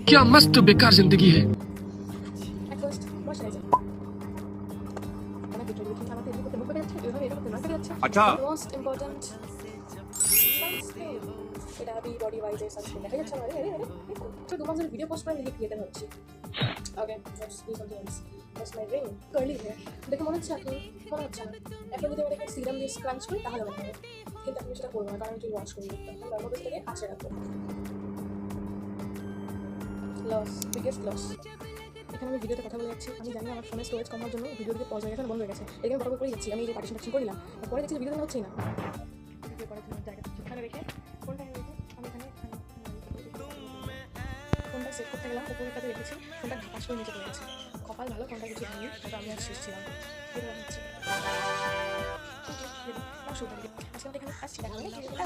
क्या मस्त बेकार जिंदगी है। अच्छा मोस्ट इम्पोर्टेंट এটা আমি বডি ওয়াইজ এর সানস্ক্রিন দেখা যাচ্ছে আমাদের আরে তো 2 মাস ধরে ভিডিও পোস্ট করে আমি ক্রিয়েটার হচ্ছি okay let's do something else that's my ring curly hair দেখে মনে হচ্ছে আপনি মনে হচ্ছে না এখন যদি আমি একটা সিরাম দিয়ে স্ক্রাঞ্চ করি তাহলে মনে হবে কিন্তু আমি সেটা করবো না কারণ আমি ওয়াশ করি তার মধ্যে থেকে কাছে রাখবো লস বিগেস্ট লস এখানে আমি ভিডিওতে কথা বলে যাচ্ছি আমি জানি আমার ফোনের স্টোরেজ কমার জন্য ভিডিওটিতে পজ হয়ে গেছে বন্ধ হয়ে গেছে এখানে বরাবর করে যাচ্ছি আমি এই যে পার্টিশন করে নিলাম পরে দেখছি ভিডিওটা হচ্ছেই না ভিডিও করার জন্য জায়গা এখানে রেখে ফোনটা রেখে আমি এখানে ফোনটা সেট করতে গেলাম উপরের কাছে রেখেছি ফোনটা ঢাকাশ করে নিচে পড়ে গেছে কপাল ভালো ফোনটা কিছু হয়নি তবে আমি আর শেষ ছিলাম এবার হচ্ছে আজকে এখানে আসছি দেখা